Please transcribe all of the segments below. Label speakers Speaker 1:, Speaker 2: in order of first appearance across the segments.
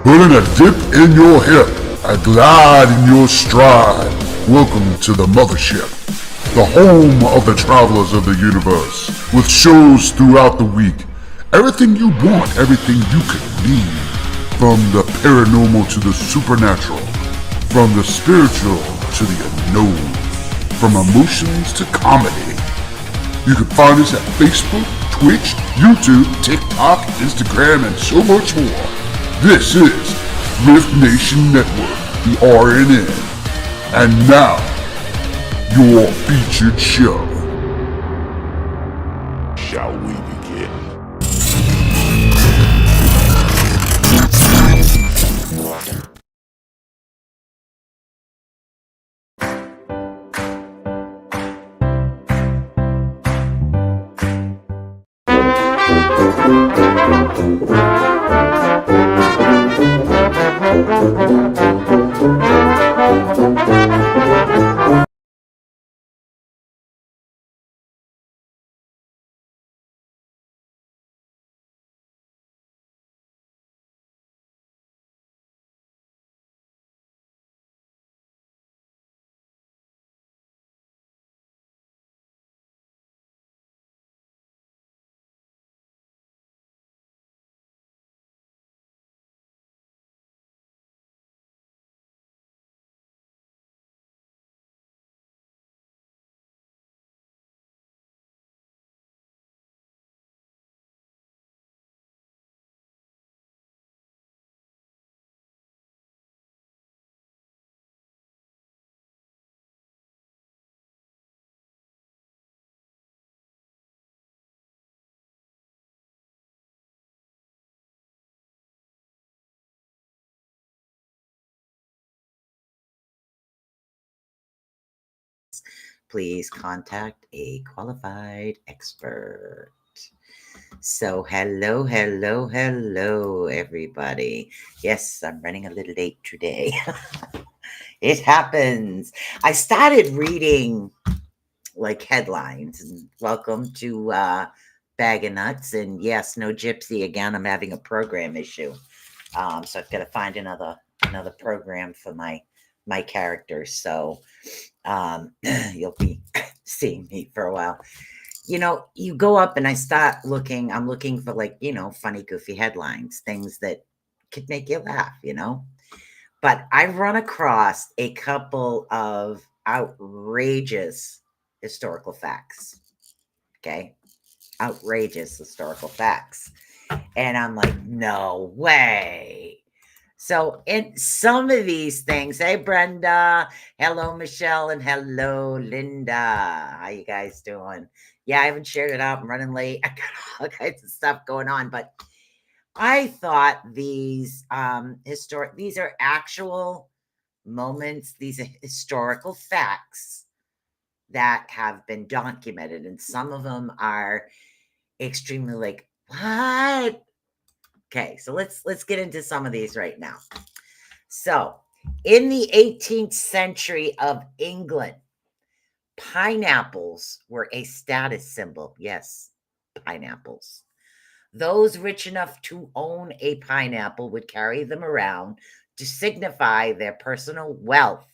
Speaker 1: Put in a dip in your hip, a glide in your stride. Welcome to the mothership, the home of the travelers of the universe, with shows throughout the week. Everything you want, everything you could need. From the paranormal to the supernatural, from the spiritual to the unknown, from emotions to comedy. You can find us at Facebook, Twitch, YouTube, TikTok, Instagram, and so much more. This is Rift Nation Network, the RNN. And now, your featured show. Shall we begin?
Speaker 2: Please contact a qualified expert. So hello, everybody. Yes, I'm running a little late today. It happens. I started reading like headlines and welcome to Bag of Nuts. And yes, no gypsy again. I'm having a program issue. So I've got to find another program for my characters. So you'll be seeing me for a while. You know, you go up and I start looking, I'm looking for like, funny, goofy headlines, things that could make you laugh, But I run across a couple of outrageous historical facts. Okay. Outrageous historical facts. And I'm like, no way. So in some of these things, hey Brenda, hello Michelle, and hello Linda. How you guys doing? Yeah, I haven't shared it out. I'm running late. I got all kinds of stuff going on, but I thought these these are actual moments, these are historical facts that have been documented, and some of them are extremely like, what? Okay, so let's get into some of these right now. So, in the 18th century of England, pineapples were a status symbol. Yes, pineapples. Those rich enough to own a pineapple would carry them around to signify their personal wealth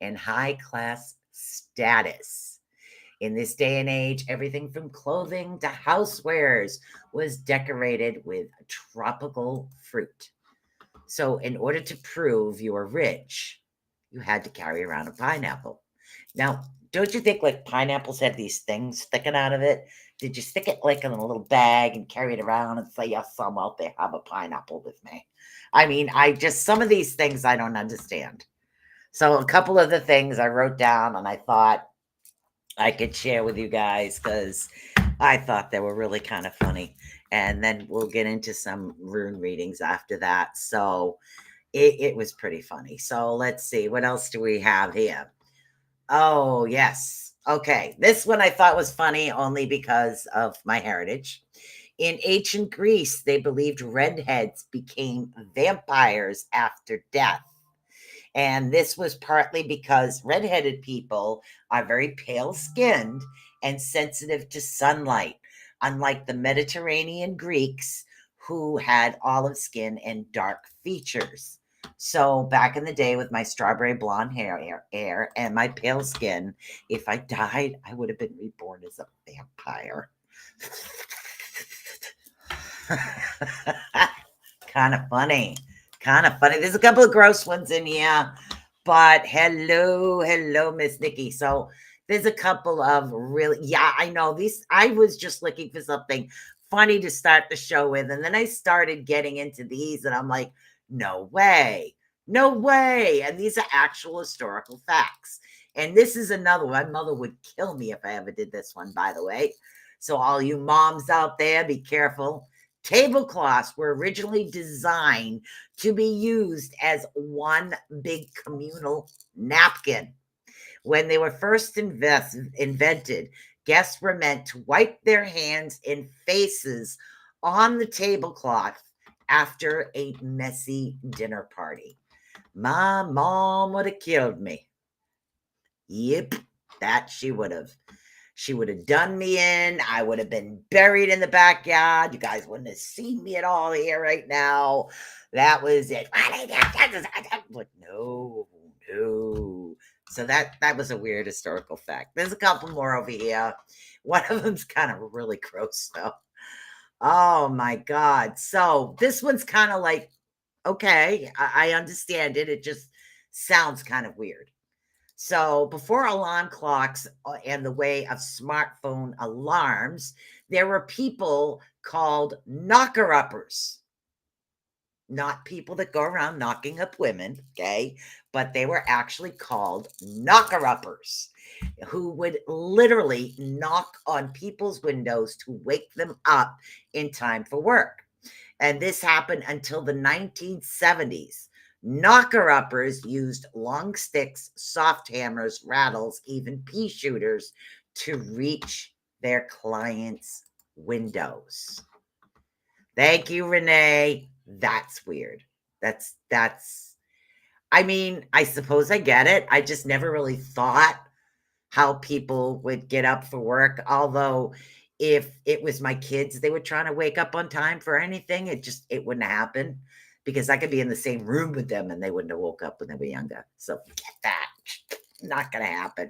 Speaker 2: and high class status. In this day and age, everything from clothing to housewares was decorated with tropical fruit. So, in order to prove you were rich, you had to carry around a pineapple. Now, don't you think like pineapples have these things sticking out of it? Did you stick it like in a little bag and carry it around and say, yes, I'm out there, have a pineapple with me? I mean, some of these things I don't understand. So, a couple of the things I wrote down and I thought I could share with you guys because I thought they were really kind of funny. And then we'll get into some rune readings after that. So it was pretty funny. So let's see. What else do we have here? Oh, yes. Okay. This one I thought was funny only because of my heritage. In ancient Greece, they believed redheads became vampires after death. And this was partly because redheaded people are very pale skinned and sensitive to sunlight, unlike the Mediterranean Greeks who had olive skin and dark features. So back in the day with my strawberry blonde hair and my pale skin, if I died, I would have been reborn as a vampire. Kind of funny. Kind of funny. There's a couple of gross ones in here, but hello, Miss Nikki. So there's a couple of really, yeah, I know these. I was just looking for something funny to start the show with, and then I started getting into these, and I'm like, no way, no way. And these are actual historical facts. And this is another one. My mother would kill me if I ever did this one, by the way. So all you moms out there, be careful. Tablecloths were originally designed to be used as one big communal napkin. When they were first invented, guests were meant to wipe their hands and faces on the tablecloth after a messy dinner party. My mom would have killed me. Yep, that she would have. She would have done me in. I would have been buried in the backyard. You guys wouldn't have seen me at all here right now. That was it. Like, no. So that was a weird historical fact. There's a couple more over here. One of them's kind of really gross, though. Oh my God. So this one's kind of like, okay, I understand it. It just sounds kind of weird. So before alarm clocks and the way of smartphone alarms, there were people called knocker-uppers. Not people that go around knocking up women, okay? But they were actually called knocker-uppers, who would literally knock on people's windows to wake them up in time for work. And this happened until the 1970s. Knocker-uppers used long sticks, soft hammers, rattles, even pea shooters to reach their clients' windows. Thank you, Renee. That's weird. That's I mean, I suppose I get it. I just never really thought how people would get up for work. Although if it was my kids, they were trying to wake up on time for anything, it wouldn't happen because I could be in the same room with them and they wouldn't have woke up when they were younger. So forget that. Not going to happen.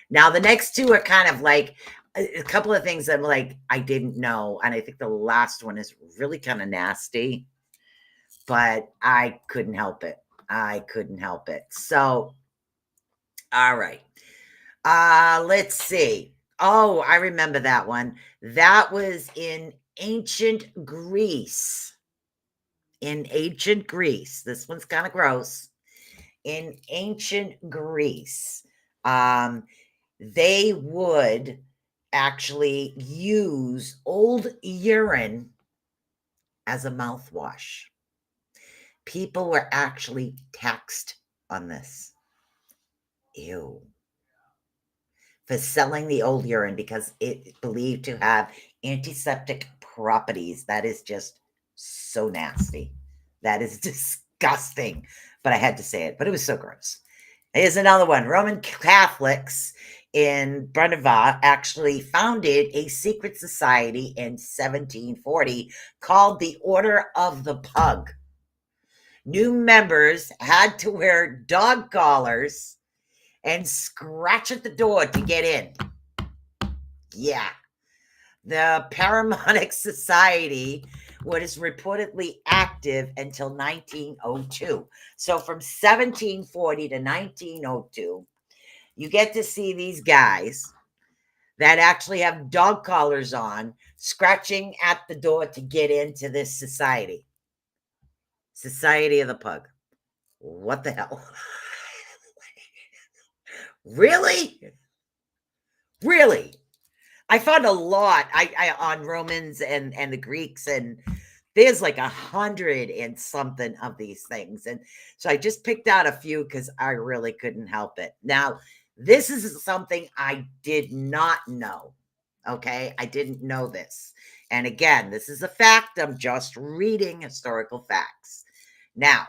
Speaker 2: Now, the next two are kind of like a couple of things I'm like, I didn't know. And I think the last one is really kind of nasty, but I couldn't help it. So, all right. Let's see. Oh, I remember that one. That was in ancient Greece. This one's kind of gross. In ancient Greece, they would actually use old urine as a mouthwash. People were actually taxed on this. Ew. For selling the old urine because it's believed to have antiseptic properties. That is just so nasty. That is disgusting. But I had to say it, but it was so gross. Here's another one. Roman Catholics in Brunava actually founded a secret society in 1740 called the Order of the Pug. New members had to wear dog collars and scratch at the door to get in. Yeah. The Paramonic Society was reportedly active until 1902. So from 1740 to 1902, you get to see these guys that actually have dog collars on, scratching at the door to get into this society. Society of the Pug. What the hell? Really? I found a lot I on Romans and the Greeks, and there's like 100 and something of these things. And so I just picked out a few because I really couldn't help it. Now, this is something I did not know. Okay, I didn't know this. And again, this is a fact. I'm just reading historical facts. Now,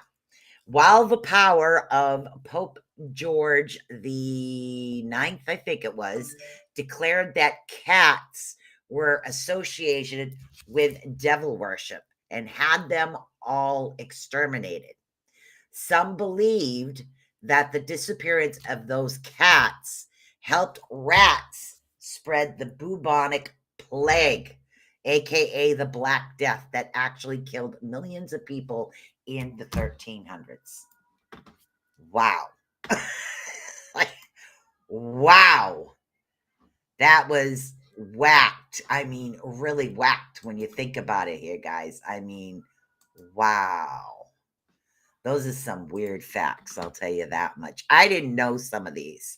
Speaker 2: while the power of Pope George the Ninth, I think it was, declared that cats were associated with devil worship, and had them all exterminated. Some believed that the disappearance of those cats helped rats spread the bubonic plague, aka the Black Death, that actually killed millions of people in the 1300s. Wow. Like, wow. That was whacked. I mean, really whacked when you think about it here, guys. I mean, wow. Those are some weird facts, I'll tell you that much. I didn't know some of these.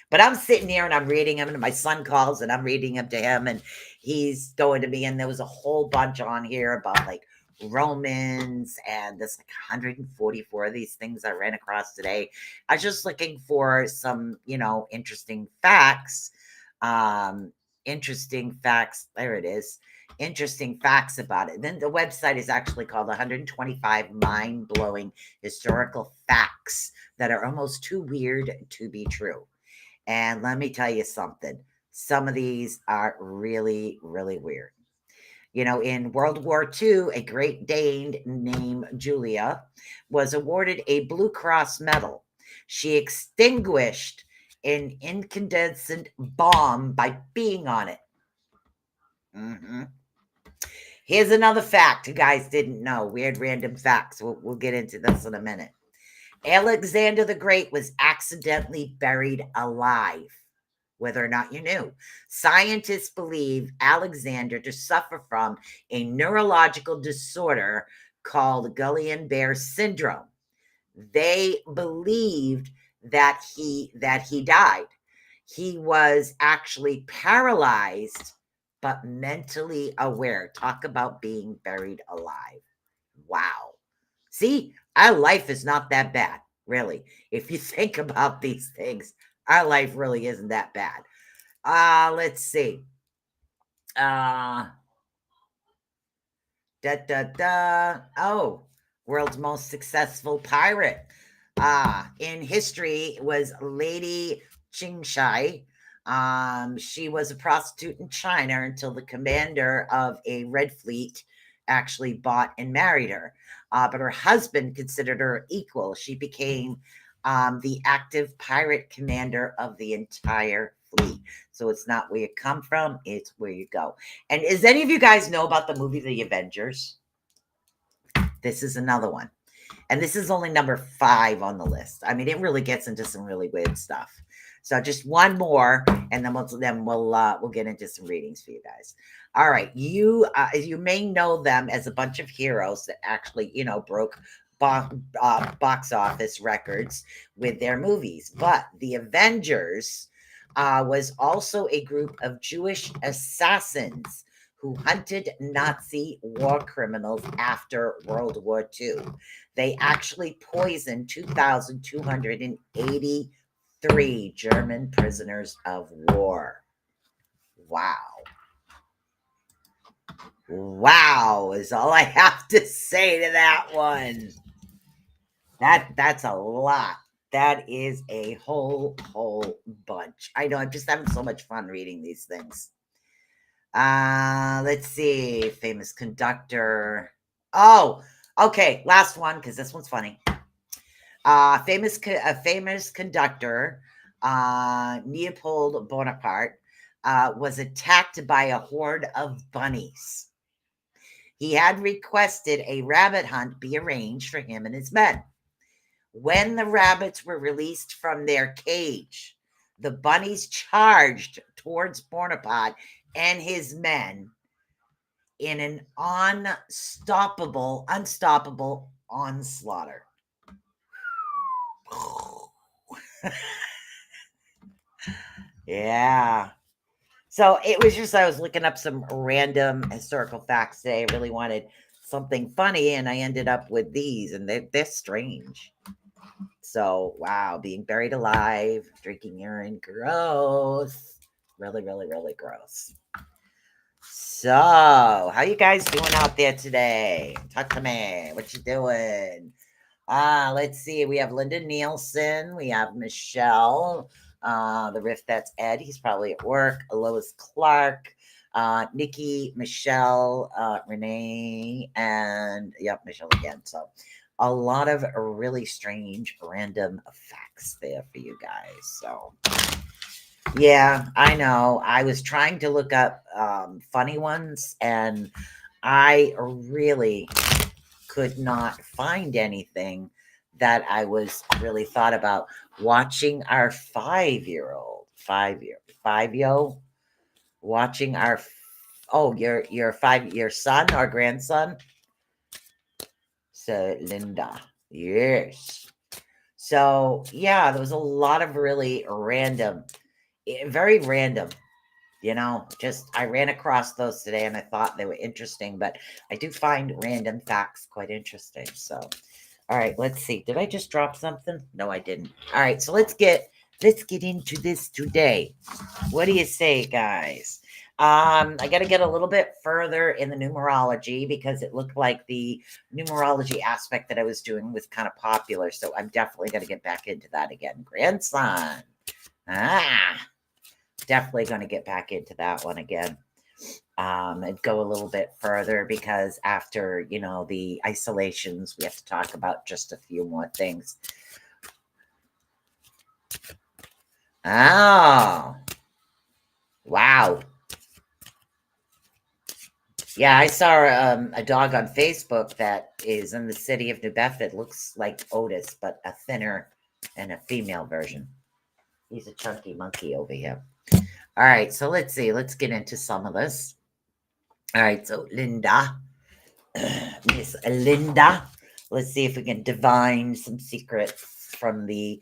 Speaker 2: But I'm sitting here and I'm reading them, and my son calls and I'm reading them to him, and he's going to me, and there was a whole bunch on here about like Romans, and there's like 144 of these things I ran across today. I was just looking for some, interesting facts. Interesting facts. There it is. Interesting facts about it. Then the website is actually called 125 mind-blowing historical facts that are almost too weird to be true. And let me tell you something. Some of these are really, really weird. In World War II, a Great Dane named Julia was awarded a Blue Cross medal. She extinguished an incandescent bomb by being on it. Here's another fact you guys didn't know. Weird random facts. We'll get into this in a minute. Alexander the Great was accidentally buried alive, whether or not you knew. Scientists believe Alexander to suffer from a neurological disorder called Guillain-Barré syndrome. They believed that he died. He was actually paralyzed but mentally aware. Talk about being buried alive. Wow. See, our life is not that bad, really. If you think about these things, our life really isn't that bad. Let's see. Oh, world's most successful pirate. In history was Lady Qingshai. She was a prostitute in China until the commander of a Red Fleet actually bought and married her. But her husband considered her equal. She became the active pirate commander of the entire fleet. So it's not where you come from, it's where you go. And does any of you guys know about the movie The Avengers? This is another one. And this is only number 5 on the list. I mean, it really gets into some really weird stuff. So just one more, and then we'll get into some readings for you guys. All right, you may know them as a bunch of heroes that actually broke box office records with their movies. But the Avengers was also a group of Jewish assassins who hunted Nazi war criminals after World War II. They actually poisoned 2,283 German prisoners of war. Wow. Wow is all I have to say to that one. That's a lot. That is a whole bunch. I know, I'm just having so much fun reading these things. Let's see. Famous conductor. Oh, okay. Last one, because this one's funny. Famous conductor, Leopold Bonaparte, was attacked by a horde of bunnies. He had requested a rabbit hunt be arranged for him and his men. When the rabbits were released from their cage, the bunnies charged towards Bonaparte and his men in an unstoppable onslaught. Yeah. So it was just, I was looking up some random historical facts today. I really wanted something funny, and I ended up with these, and they're strange. So, wow, being buried alive, drinking urine, gross. Really, really, really gross. So, how you guys doing out there today? Talk to me. What you doing? Let's see. We have Linda Nielsen. We have Michelle. The Riff, that's Ed. He's probably at work. Lois Clark. Nikki, Michelle, Renee, and yep, Michelle again. So a lot of really strange random facts there for you guys. So yeah, I know. I was trying to look up funny ones, and I really could not find anything that I was really thought about watching our 5-year-old, 5-year, watching our oh your son or grandson. So Linda, yes. So yeah, there was a lot of really random, very random. Just I ran across those today and I thought they were interesting, but I do find random facts quite interesting. So, all right, let's see. Did I just drop something? No, I didn't. All right, so let's get into this today. What do you say, guys? I got to get a little bit further in the numerology because it looked like the numerology aspect that I was doing was kind of popular. So I'm definitely going to get back into that again. Grandson. Definitely going to get back into that one again. And go a little bit further because after, the isolations, we have to talk about just a few more things. Oh, wow. Yeah, I saw a dog on Facebook that is in the city of New Bedford. Looks like Otis, but a thinner and a female version. He's a chunky monkey over here. All right, so let's see. Let's get into some of this. All right, so Linda, Miss Linda, let's see if we can divine some secrets from the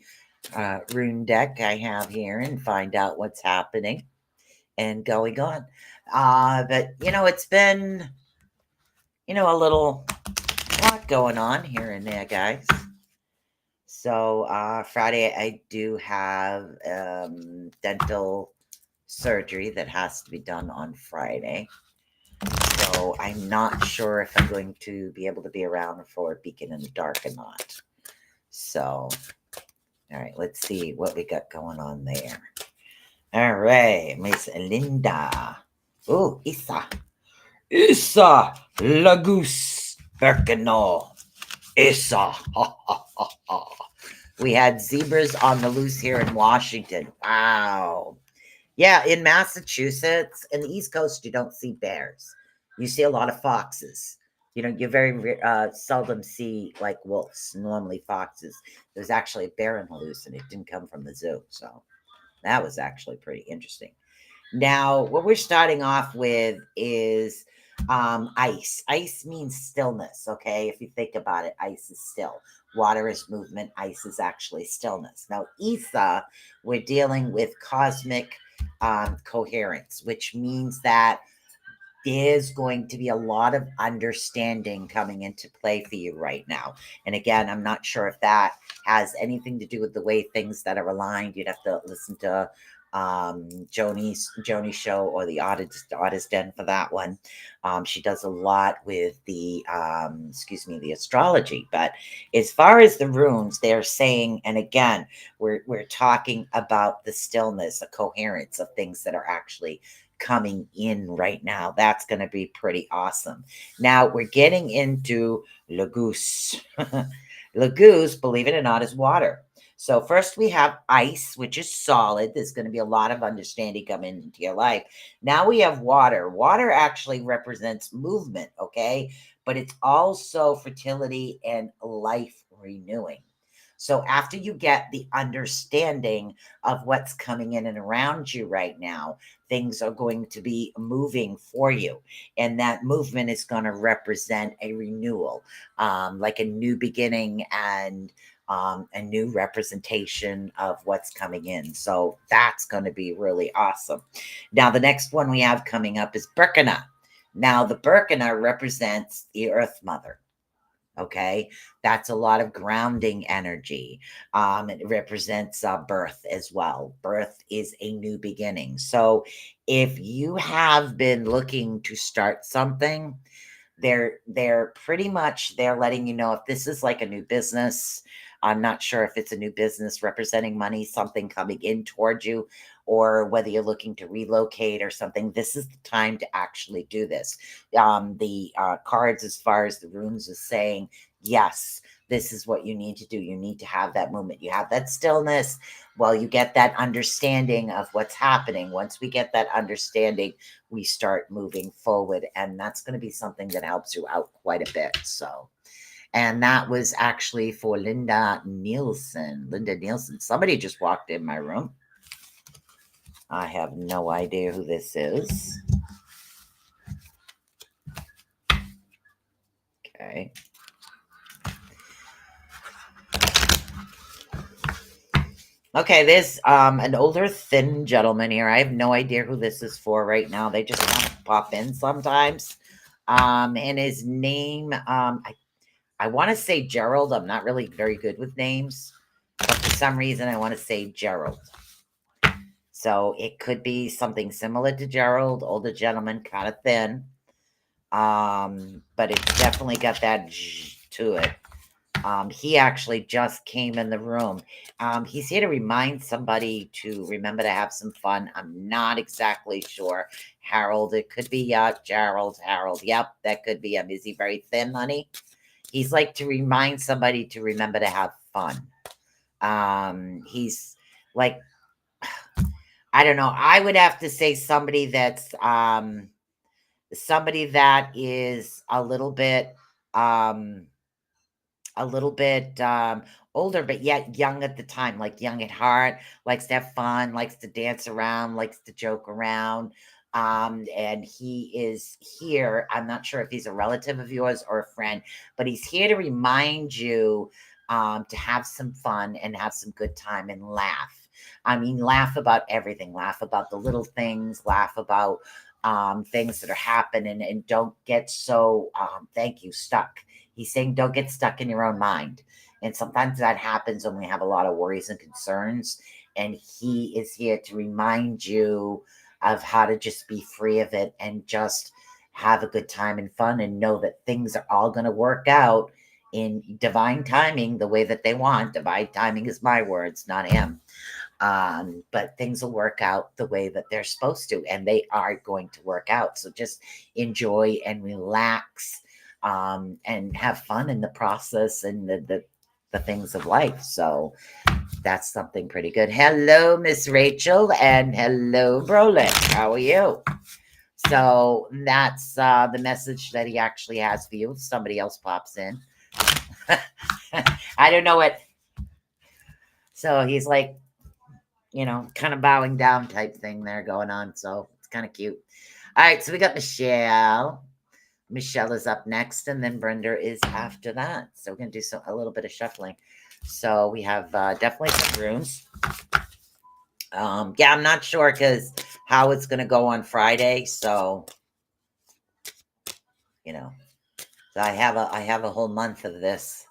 Speaker 2: rune deck I have here and find out what's happening and going on. But it's been a lot going on here and there, guys. So Friday I do have dental surgery that has to be done on Friday. So I'm not sure if I'm going to be able to be around for Beacon in the Dark or not. So, all right, let's see what we got going on there. All right, Miss Linda. Oh, Isa. Isa Lagus Berkano. Isa. We had zebras on the loose here in Washington. Wow. Yeah, in Massachusetts and the East Coast, you don't see bears. You see a lot of foxes. You very seldom see like wolves. Normally, foxes. There's actually a bear in the loose, and it didn't come from the zoo. So that was actually pretty interesting. Now, what we're starting off with is ice. Ice means stillness, okay? If you think about it, ice is still. Water is movement. Ice is actually stillness. Now, Isa, we're dealing with cosmic coherence, which means that there's going to be a lot of understanding coming into play for you right now. And again, I'm not sure if that has anything to do with the way things that are aligned. You'd have to listen to Joni's show or the Artist Den for that one. She does a lot with the the astrology. But as far as the runes, they're saying, and again, we're talking about the stillness, the coherence of things that are actually coming in right now. That's going to be pretty awesome. Now we're getting into Lagoose. Lagoose, believe it or not, is water. So first we have ice, which is solid. There's going to be a lot of understanding coming into your life. Now we have water. Water actually represents movement, okay? But it's also fertility and life renewing. So after you get the understanding of what's coming in and around you right now, things are going to be moving for you. And that movement is going to represent a renewal, like a new beginning and a new representation of what's coming in. So that's going to be really awesome. Now, the next one we have coming up is Birkana. Now, the Birkana represents the Earth Mother. Okay, that's a lot of grounding energy. It represents birth as well. Birth is a new beginning. So if you have been looking to start something, they're pretty much, they're letting you know if this is like a new business. I'm not sure if it's a new business representing money, something coming in toward you, or whether you're looking to relocate or something. This is the time to actually do this. The cards, as far as the runes, is saying, yes, this is what you need to do. You need to have that movement. You have that stillness. Well, you get that understanding of what's happening. Once we get that understanding, we start moving forward. And that's going to be something that helps you out quite a bit. So, and that was actually for Linda Nielsen. Linda Nielsen. Somebody just walked in my room. I have no idea who this is. Okay. Okay, there's an older, thin gentleman here. I have no idea who this is for right now. They just kind of pop in sometimes. And his name, I want to say Gerald. I'm not really very good with names, but for some reason I want to say Gerald. So it could be something similar to Gerald, older gentleman, kind of thin. But it's definitely got that to it. He actually just came in the room. He's here to remind somebody to remember to have some fun. I'm not exactly sure. Harold, it could be Gerald, Harold. Yep, that could be him. Is he very thin, honey? He's like to remind somebody to remember to have fun. He's like, I don't know. I would have to say somebody that's somebody that is a little bit older, but yet young at the time, like young at heart, likes to have fun, likes to dance around, likes to joke around. And he is here. I'm not sure if he's a relative of yours or a friend, but he's here to remind you to have some fun and have some good time and laugh. I mean, laugh about everything, laugh about the little things, laugh about things that are happening, and don't get so, thank you, stuck. He's saying don't get stuck in your own mind. And sometimes that happens when we have a lot of worries and concerns. And he is here to remind you of how to just be free of it and just have a good time and fun and know that things are all going to work out in divine timing the way that they want. Divine timing is my words, not him. But things will work out the way that they're supposed to, and they are going to work out. So just enjoy and relax, and have fun in the process and the things of life. So that's something pretty good. Hello, Miss Rachel, and hello, Brolin. How are you? So that's the message that he actually has for you. If somebody else pops in. I don't know what. So he's like, kind of bowing down type thing there going on. So it's kind of cute. All right, so we got Michelle. Michelle is up next, and then Brenda is after that. So we're going to do a little bit of shuffling. So we have definitely some runes. Yeah, I'm not sure because how it's going to go on Friday. So, so I have a whole month of this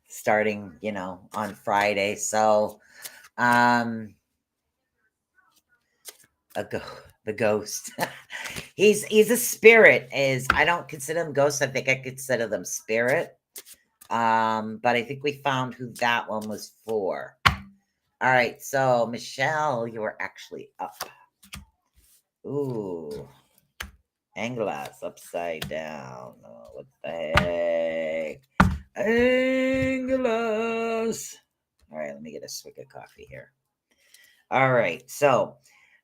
Speaker 2: starting, on Friday. So, the ghost. he's a spirit. I don't consider them ghosts. I think I consider them spirit. But I think we found who that one was for. All right, so Michelle, you are actually up. Ooh, Anglas upside down. Oh, what the heck? Anglas. All right, let me get a swig of coffee here. All right, so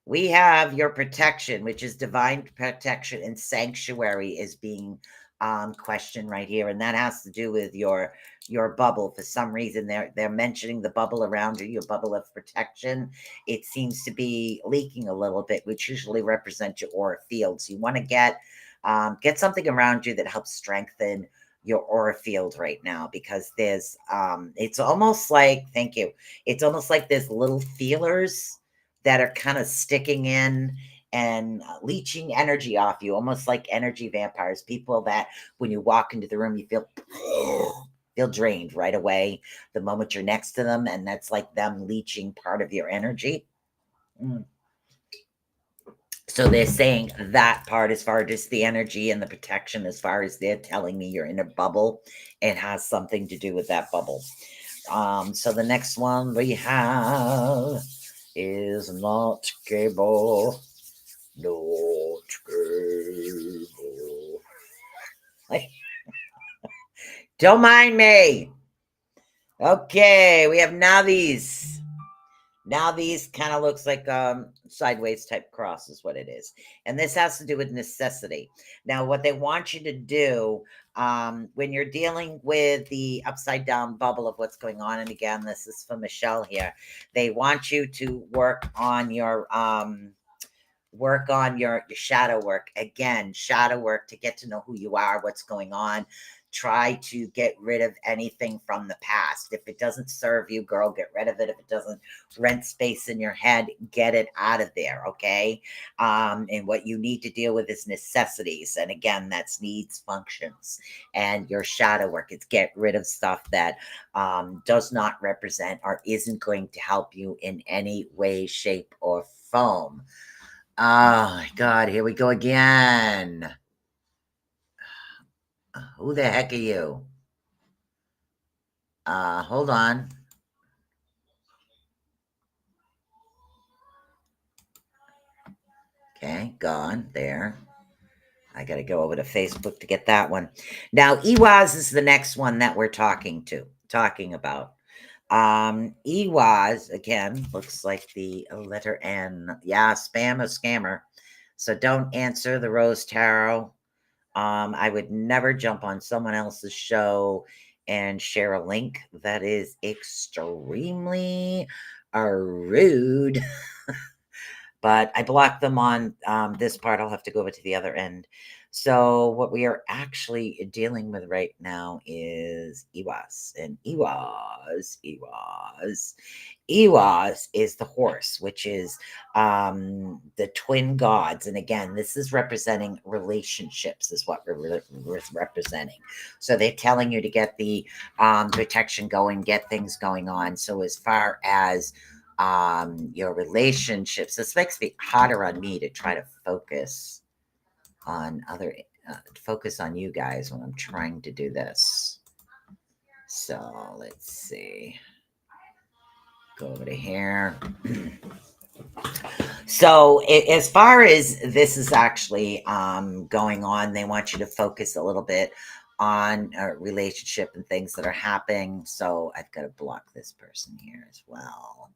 Speaker 2: we have your protection, which is divine protection and sanctuary is being questioned right here, and that has to do with your bubble. For some reason, they're mentioning the bubble around you, your bubble of protection. It seems to be leaking a little bit, which usually represents your aura field. So you want to get something around you that helps strengthen your aura field right now, because there's it's almost like, thank you, it's almost like there's little feelers that are kind of sticking in and leeching energy off you, almost like energy vampires. People that when you walk into the room, you feel drained right away the moment you're next to them, and that's like them leeching part of your energy. So they're saying that part as far as the energy and the protection, as far as they're telling me you're in a bubble, it has something to do with that bubble. So the next one we have is not cable. Not cable. Like, don't mind me. Okay, we have navies. Now these kind of looks like sideways type cross is what it is. And this has to do with necessity. Now, what they want you to do when you're dealing with the upside down bubble of what's going on, and again, this is for Michelle here, they want you to work on your shadow work. Again, shadow work to get to know who you are, what's going on. Try to get rid of anything from the past. If it doesn't serve you, girl, get rid of it. If it doesn't rent space in your head, get it out of there. Okay. And what you need to deal with is necessities. And again, that's needs, functions, and your shadow work. It's get rid of stuff that does not represent or isn't going to help you in any way, shape, or form. Oh my God, here we go again. Who the heck are you? Hold on. Okay, gone there. I got to go over to Facebook to get that one. Now, Ewaz is the next one that we're talking about. Ewaz, again, looks like the letter N. Yeah, spam or scammer. So don't answer the Rose Tarot. I would never jump on someone else's show and share a link. That is extremely rude. But I blocked them on this part. I'll have to go over to the other end. So what we are actually dealing with right now is Ewas. And Ewas is the horse, which is the twin gods. And again, this is representing relationships is what we're representing. So they're telling you to get the protection going, get things going on. So as far as your relationships, this makes it harder on me to try to focus on focus on you guys when I'm trying to do this. So let's see, go over to here. So as far as this is actually going on, they want you to focus a little bit on a relationship and things that are happening. So I've got to block this person here as well.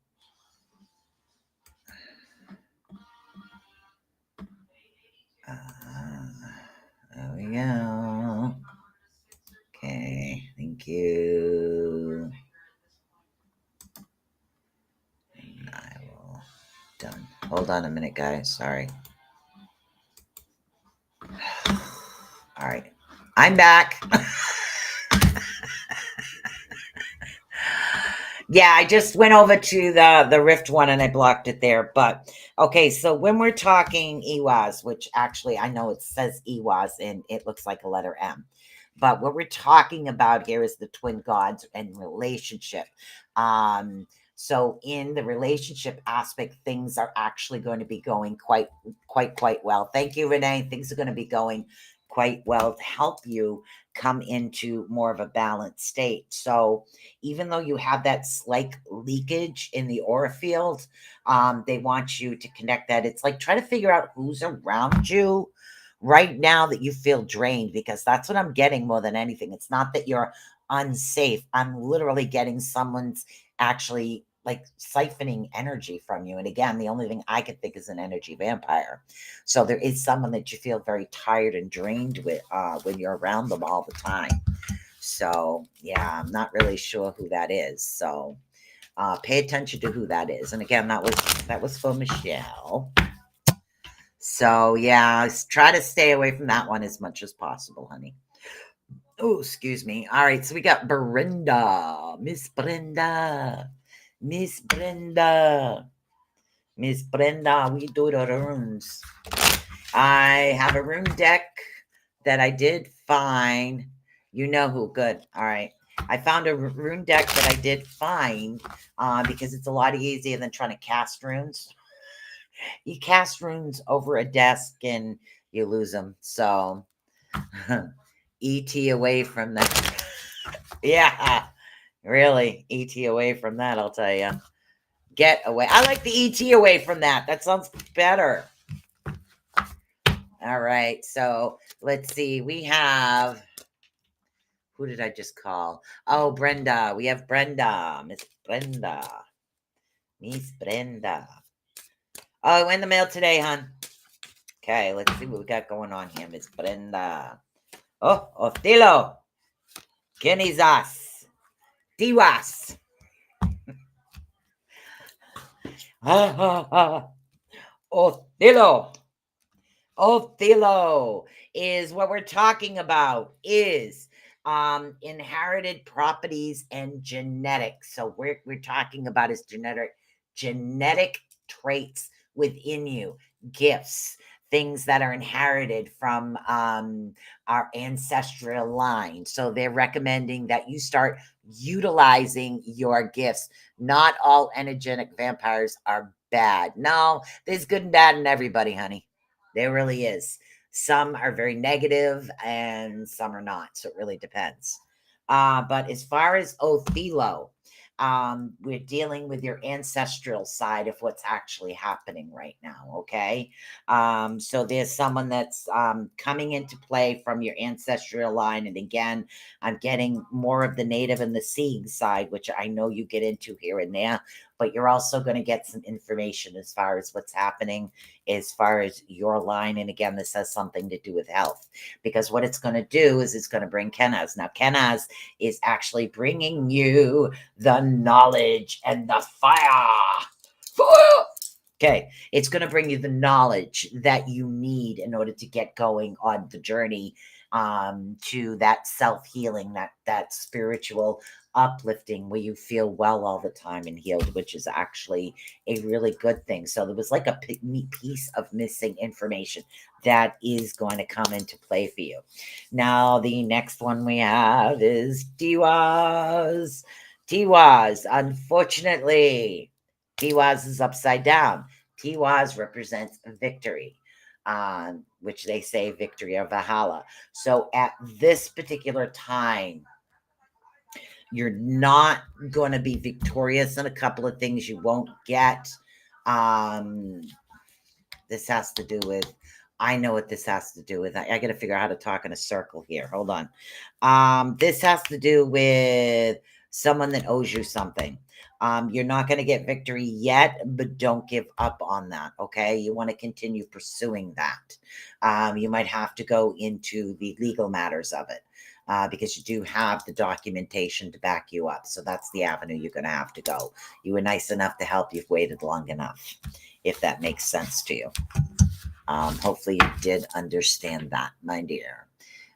Speaker 2: There we go. Okay, thank you. And I will done. Hold on a minute, guys. Sorry. All right, I'm back. Yeah, I just went over to the Rift one and I blocked it there. But okay, so when we're talking Ewaz, which actually I know it says Ewaz and it looks like a letter M. But what we're talking about here is the twin gods and relationship. So in the relationship aspect, things are actually going to be going quite well. Thank you, Renee. Things are going to be going quite well to help you come into more of a balanced state. So even though you have that slight leakage in the aura field, they want you to connect that. It's like try to figure out who's around you right now that you feel drained, because that's what I'm getting more than anything. It's not that you're unsafe. I'm literally getting someone's actually like siphoning energy from you. And again, the only thing I can think is an energy vampire. So there is someone that you feel very tired and drained with when you're around them all the time. So yeah, I'm not really sure who that is. So pay attention to who that is. And again, that was for Michelle. So yeah, try to stay away from that one as much as possible, honey. Oh, excuse me. All right, so we got Brenda. Miss Brenda. Miss Brenda. Miss Brenda, we do the runes. I have a rune deck that I did find. You know who. Good. All right. I found a rune deck that I did find because it's a lot easier than trying to cast runes. You cast runes over a desk and you lose them. So, ET away from that. Yeah, really. ET away from that, I'll tell you. Get away. I like the ET away from that. That sounds better. All right. So, let's see. We have. Who did I just call? Oh, Brenda. We have Brenda. Miss Brenda. Miss Brenda. Oh, in the mail today, hon. Okay, let's see what we got going on here, Miss Brenda. Oh, Othello. Kenizas. Tiwas. Othello. Othello is what we're talking about is inherited properties and genetics. So we're talking about is genetic traits within you, gifts, things that are inherited from our ancestral line. So they're recommending that you start utilizing your gifts. Not all energetic vampires are bad. No, there's good and bad in everybody, honey. There really is. Some are very negative and some are not. So it really depends. But as far as Othello, we're dealing with your ancestral side of what's actually happening right now. Okay. So there's someone that's coming into play from your ancestral line. And again, I'm getting more of the native and the seeing side, which I know you get into here and there, but you're also going to get some information as far as what's happening as far as your line. And again, this has something to do with health, because what it's going to do is it's going to bring Kenaz. Now, Kenaz is actually bringing you the knowledge and the fire. Okay, it's going to bring you the knowledge that you need in order to get going on the journey to that self-healing, that spiritual uplifting where you feel well all the time and healed, which is actually a really good thing. So there was like a piece of missing information that is going to come into play for you. Now, the next one we have is Tiwaz. Tiwaz, unfortunately, Tiwaz is upside down. Tiwaz represents victory, which they say victory of Valhalla. So at this particular time, you're not going to be victorious in a couple of things you won't get. This has to do with, I know what this has to do with. I got to figure out how to talk in a circle here. Hold on. This has to do with someone that owes you something. You're not going to get victory yet, but don't give up on that. Okay. You want to continue pursuing that. You might have to go into the legal matters of it. Because you do have the documentation to back you up. So that's the avenue you're going to have to go. You were nice enough to help. You've waited long enough, if that makes sense to you. Hopefully you did understand that, my dear.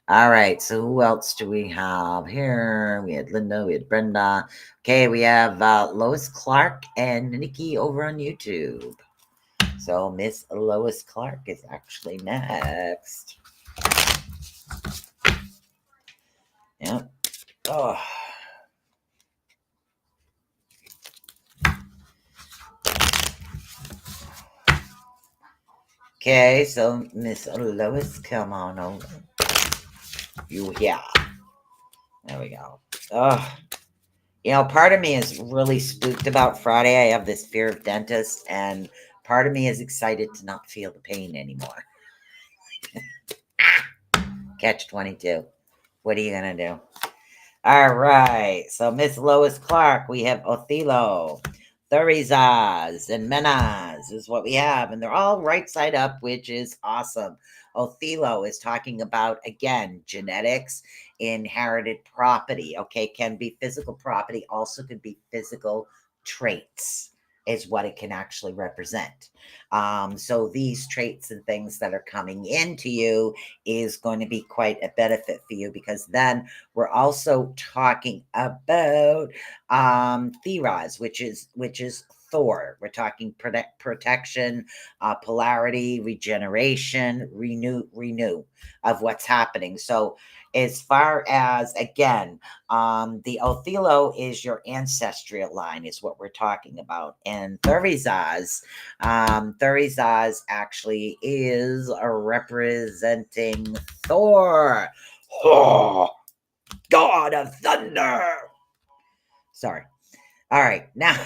Speaker 2: All right, so who else do we have here? We had Linda, we had Brenda. Okay, we have Lois Clark and Nikki over on YouTube. So Miss Lois Clark is actually next. Yeah. Oh. Okay, so Miss Lois, come on over. You here. There we go. Oh. You know, part of me is really spooked about Friday. I have this fear of dentists, and part of me is excited to not feel the pain anymore. Catch 22. What are you going to do? All right. So, Miss Lois Clark, we have Othello, Thurizaz, and Menaz is what we have. And they're all right side up, which is awesome. Othello is talking about, again, genetics, inherited property. Okay. Can be physical property, also could be physical traits, is what it can actually represent. So these traits and things that are coming into you is going to be quite a benefit for you, because then we're also talking about Theraz, which is Thor. We're talking protection, polarity, regeneration, renew of what's happening. So as far as, again, the Othello is your ancestral line, is what we're talking about. And Thurizaz actually is representing Thor. Oh, God of Thunder. Sorry. All right. Now,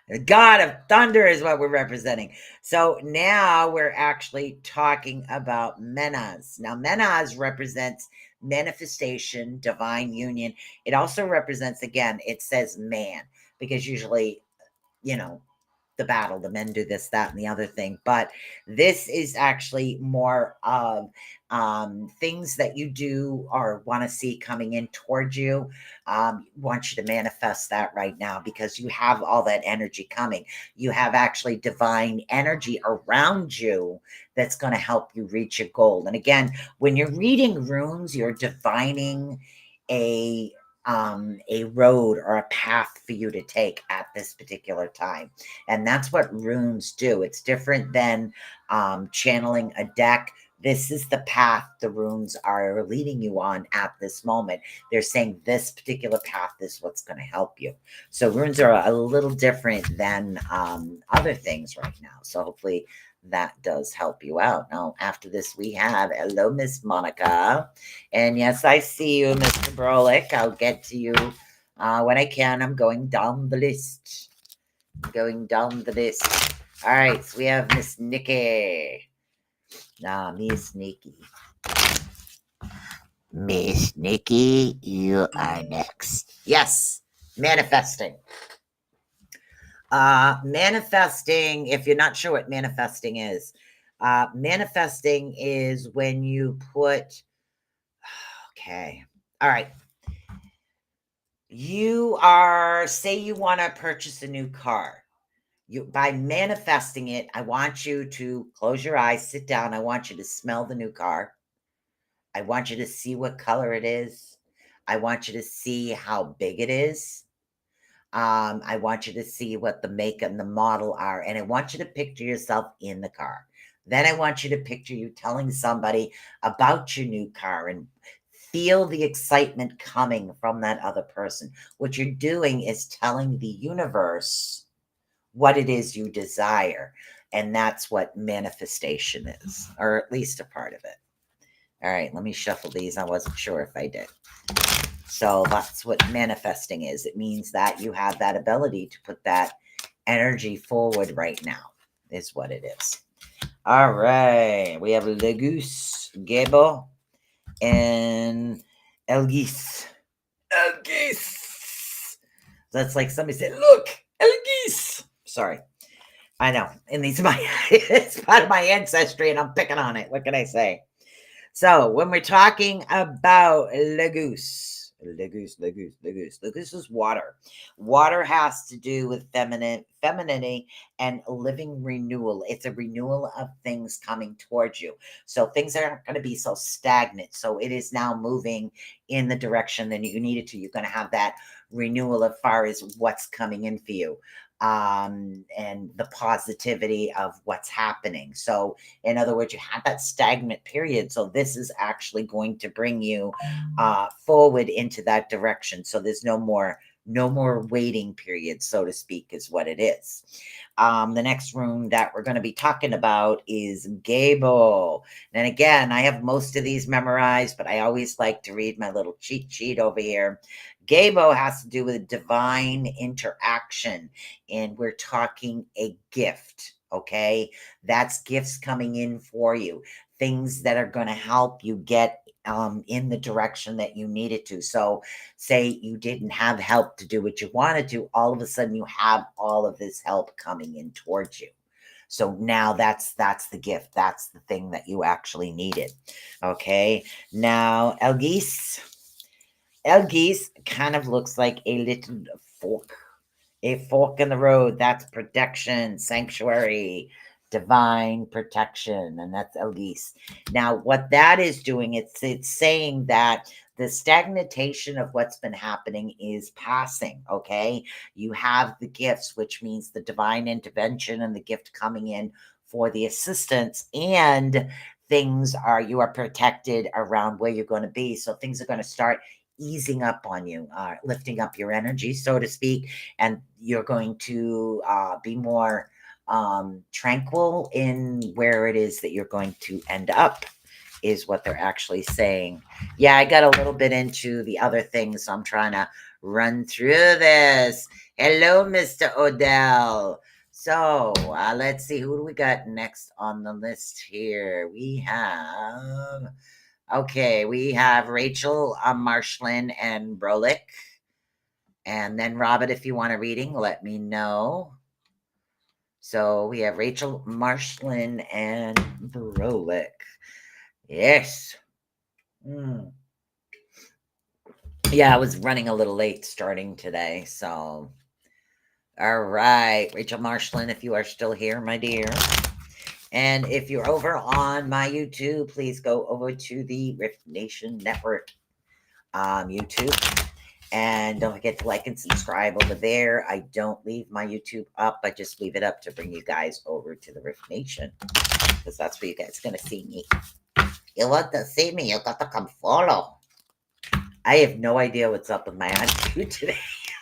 Speaker 2: the God of Thunder is what we're representing. So now we're actually talking about Menas. Now, Menas represents manifestation, divine union. It also represents, again, it says man, because usually, you know, the battle, the men do this, that, and the other thing. But this is actually more of things that you do or want to see coming in towards you. Want you to manifest that right now, because you have all that energy coming. You have actually divine energy around you that's going to help you reach your goal. And again, when you're reading runes, you're divining a road or a path for you to take at this particular time. And that's what runes do. It's different than channeling a deck. This is the path the runes are leading you on at this moment. They're saying this particular path is what's going to help you. So runes are a little different than other things right now. So hopefully that does help you out. Now, after this, we have hello, Miss Monica. And yes, I see you, Mr. Brolick. I'll get to you when I can. I'm going down the list. All right, so we have Miss Nikki. Miss Nikki. Miss Nikki, you are next. Yes, manifesting. Manifesting, if you're not sure what manifesting is when you put, okay, all right. You say you want to purchase a new car. By manifesting it, I want you to close your eyes, sit down. I want you to smell the new car. I want you to see what color it is. I want you to see how big it is. I want you to see what the make and the model are. And I want you to picture yourself in the car. Then I want you to picture you telling somebody about your new car and feel the excitement coming from that other person. What you're doing is telling the universe what it is you desire. And that's what manifestation is, or at least a part of it. All right, let me shuffle these. I wasn't sure if I did. So that's what manifesting is. It means that you have that ability to put that energy forward right now, is what it is. All right, we have Legus, Gebo, and Elgis. Elgis. That's like somebody said, look, Elgis. Sorry. I know. And these are it's part of my ancestry, and I'm picking on it. What can I say? So when we're talking about Legus is water. Water has to do with femininity and living renewal. It's a renewal of things coming towards you. So things aren't going to be so stagnant. So it is now moving in the direction that you need it to. You're going to have that renewal as far as what's coming in for you. And the positivity of what's happening. So in other words, you have that stagnant period. So this is actually going to bring you forward into that direction. So there's no more waiting period, so to speak, is what it is. The next room that we're going to be talking about is Gable. And again, I have most of these memorized, but I always like to read my little cheat sheet over here. Gabo has to do with divine interaction, and we're talking a gift, okay? That's gifts coming in for you, things that are going to help you get in the direction that you needed to. So say you didn't have help to do what you wanted to, all of a sudden you have all of this help coming in towards you. So now that's the gift. That's the thing that you actually needed. Okay. Now, Elgis kind of looks like a little fork in the road. That's protection, sanctuary, divine protection, and that's Elise. Now, what that is doing, it's saying that the stagnation of what's been happening is passing, okay? You have the gifts, which means the divine intervention and the gift coming in for the assistance, and you are protected around where you're going to be. So things are going to start easing up on you, lifting up your energy, so to speak, and you're going to be more tranquil in where it is that you're going to end up, is what they're actually saying. Yeah, I got a little bit into the other things, so I'm trying to run through this. Hello, Mr. Odell. So let's see, who do we got next on the list here? We have Rachel, Marshland, and Brolick. And then Robert, if you want a reading, let me know. So we have Rachel, Marshland, and Brolick. Yes. Yeah, I was running a little late starting today, so. All right, Rachel Marshland, if you are still here, my dear. And if you're over on my YouTube, please go over to the Rift Nation Network YouTube. And don't forget to like and subscribe over there. I don't leave my YouTube up. I just leave it up to bring you guys over to the Rift Nation, because that's where you guys are going to see me. You want to see me, you got to come follow. I have no idea what's up with my attitude today.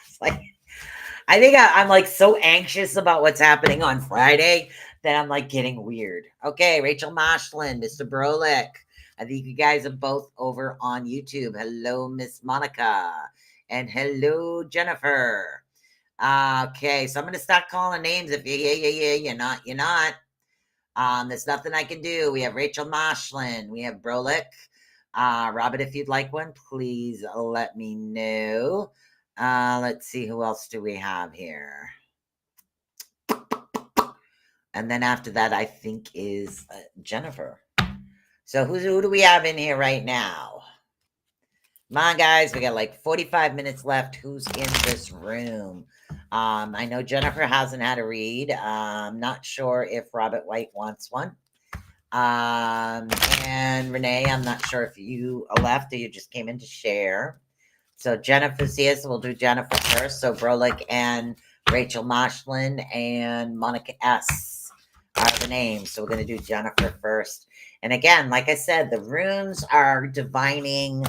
Speaker 2: It's like, I think I'm like so anxious about what's happening on Friday that I'm like getting weird. Okay, Rachel Marshland, Mr. Brolick. I think you guys are both over on YouTube. Hello, Miss Monica. And hello, Jennifer. Okay, so I'm going to start calling names. If you're not. There's nothing I can do. We have Rachel Marshland. We have Brolick. Robert, if you'd like one, please let me know. Let's see, who else do we have here? And then after that, I think is Jennifer. So who do we have in here right now? Come on, guys. We got like 45 minutes left. Who's in this room? I know Jennifer hasn't had a read. I'm not sure if Robert White wants one. And Renee, I'm not sure if you left or you just came in to share. So Jennifer's here, so we'll do Jennifer first. So Brolick and Rachel Marshland and Monica S. are the names. So we're going to do Jennifer first. And again, like I said, the runes are divining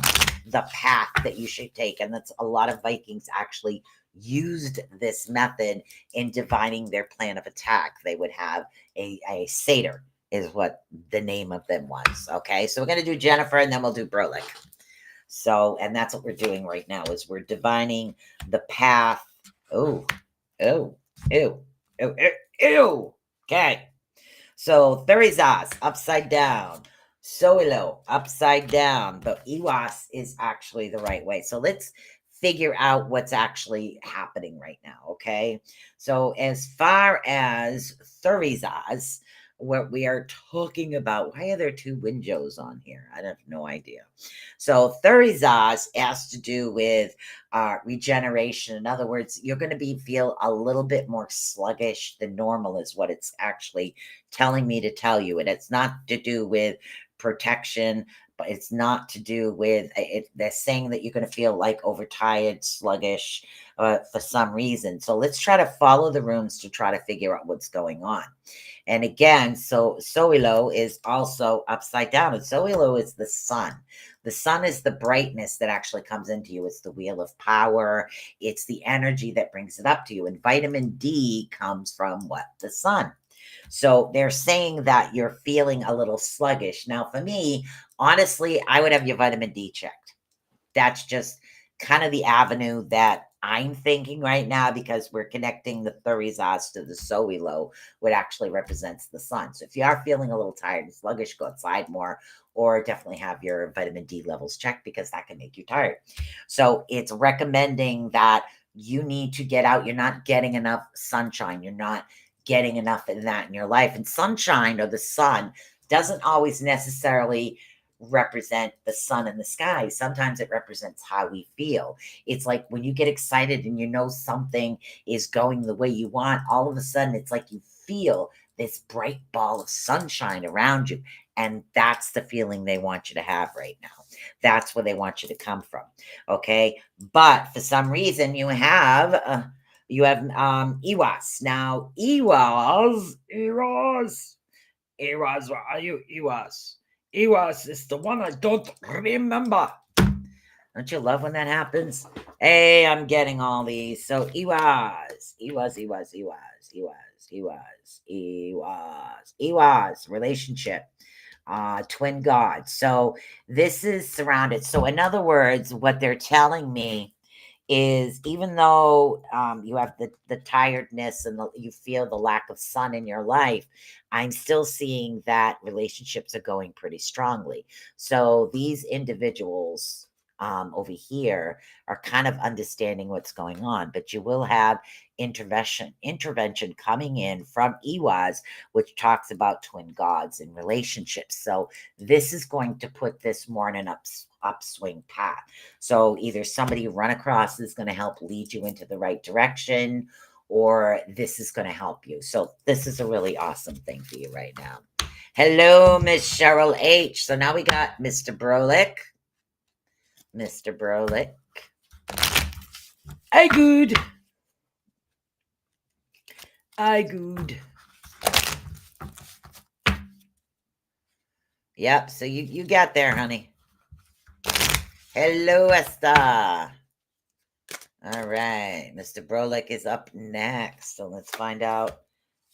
Speaker 2: the path that you should take. And that's a lot of Vikings actually used this method in divining their plan of attack. They would have a satyr, is what the name of them was. Okay, so we're going to do Jennifer and then we'll do Brolick. So, and that's what we're doing right now, is we're divining the path. Oh. Okay. So Thurizaz, upside down. Soilo, upside down. But Iwas is actually the right way. So let's figure out what's actually happening right now, okay? So as far as Thurizaz, what we are talking about, why are there two windows on here? I have no idea. So Thurizaz has to do with regeneration. In other words, you're going to feel a little bit more sluggish than normal, is what it's actually telling me to tell you. And it's not to do with protection, but it's not to do with it. They're saying that you're going to feel like overtired, sluggish for some reason. So let's try to follow the runes to try to figure out what's going on. And again, so Soilo is also upside down. And Soilo is the sun. The sun is the brightness that actually comes into you. It's the wheel of power. It's the energy that brings it up to you. And vitamin D comes from what? The sun. So they're saying that you're feeling a little sluggish. Now, for me, honestly, I would have your vitamin D checked. That's just kind of the avenue that I'm thinking right now, because we're connecting the Thurizaz to the Soilo, which actually represents the sun. So if you are feeling a little tired and sluggish, go outside more, or definitely have your vitamin D levels checked, because that can make you tired. So it's recommending that you need to get out. You're not getting enough sunshine. You're not getting enough of that in your life. And sunshine, or the sun, doesn't always necessarily represent the sun in the sky. Sometimes it represents how we feel. It's like when you get excited and you know something is going the way you want, all of a sudden it's like you feel this bright ball of sunshine around you. And that's the feeling they want you to have right now. That's where they want you to come from. Okay. But for some reason you have Ewas. Now, Ewas, where are you, Ewas? Ewas is the one I don't remember. Don't you love when that happens? Hey, I'm getting all these. So Ewas, relationship, twin god. So this is surrounded. So in other words, what they're telling me is even though you have the tiredness and you feel the lack of sun in your life, I'm still seeing that relationships are going pretty strongly. So these individuals over here are kind of understanding what's going on, but you will have intervention coming in from Iwaz, which talks about twin gods and relationships. So this is going to put this more in an upswing path. So either somebody you run across is going to help lead you into the right direction, or this is going to help you. So this is a really awesome thing for you right now. Hello, Miss Cheryl H. So now we got Mr. Brolick. Mr. Brolick. I good. Yep, so you got there, honey. Hello, Esther. All right, Mr. Brolick is up next. So let's find out.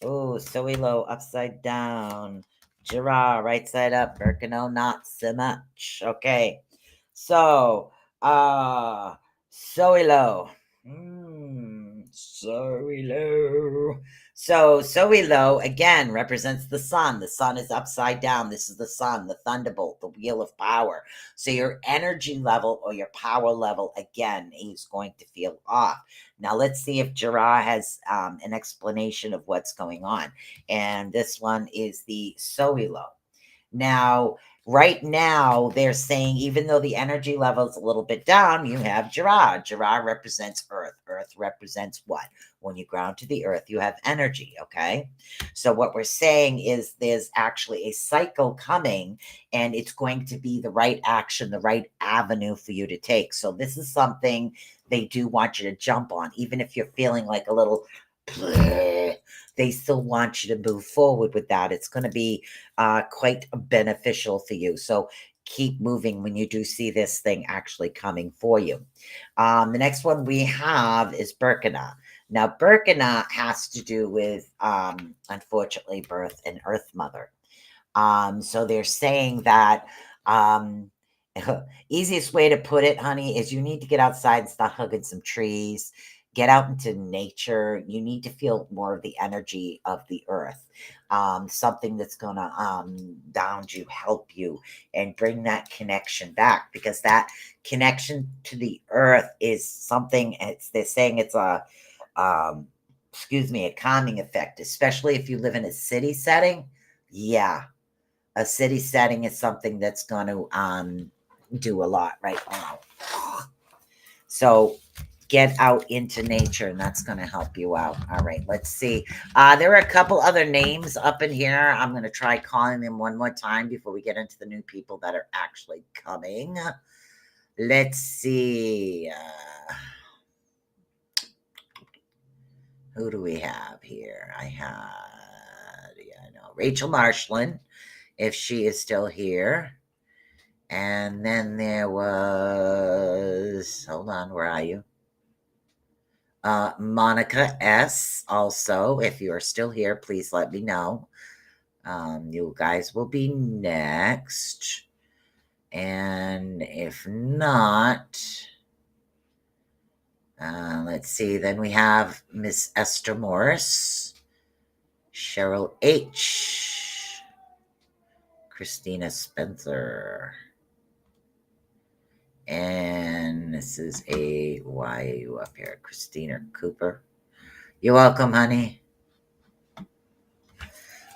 Speaker 2: Oh, Soilo upside down. Girard right side up. Birkenau not so much. Okay. So, Soilo. Soilo. So Soilo again represents the sun. The sun is upside down. This is the sun, the thunderbolt, the wheel of power. So your energy level or your power level again is going to feel off. Now let's see if Girard has an explanation of what's going on. And this one is the Soilo. Now, right now, they're saying even though the energy level is a little bit down, you have Girard. Girard represents earth. Earth represents what? When you ground to the earth, you have energy, okay? So what we're saying is there's actually a cycle coming, and it's going to be the right action, the right avenue for you to take. So this is something they do want you to jump on, even if you're feeling like a little they still want you to move forward with that. It's going to be quite beneficial for you. So keep moving when you do see this thing actually coming for you. The next one we have is Birkenau. Now, Birkenau has to do with, unfortunately, birth and Earth Mother. So they're saying that easiest way to put it, honey, is you need to get outside and start hugging some trees. Get out into nature. You need to feel more of the energy of the earth. Something that's going to bound you, help you, and bring that connection back, because that connection to the earth is something, they're saying it's a, a calming effect, especially if you live in a city setting. Yeah, a city setting is something that's going to do a lot right now. So get out into nature, and that's going to help you out. All right, let's see. There are a couple other names up in here. I'm going to try calling them one more time before we get into the new people that are actually coming. Let's see. Who do we have here? I know Rachel Marshland, if she is still here. And then there was, hold on, where are you? Monica S. Also, if you are still here, please let me know. You guys will be next. And if not, let's see. Then we have Miss Esther Morris, Cheryl H., Christina Spencer. And this is why are you up here? Christina Cooper. You're welcome, honey.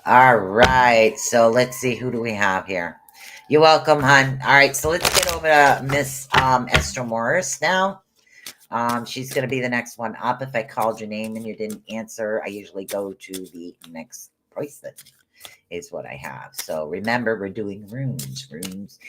Speaker 2: All right. So let's see. Who do we have here? You're welcome, hon. All right. So let's get over to Miss Esther Morris now. She's going to be the next one up. If I called your name and you didn't answer, I usually go to the next poison is what I have. So remember, we're doing runes. Runes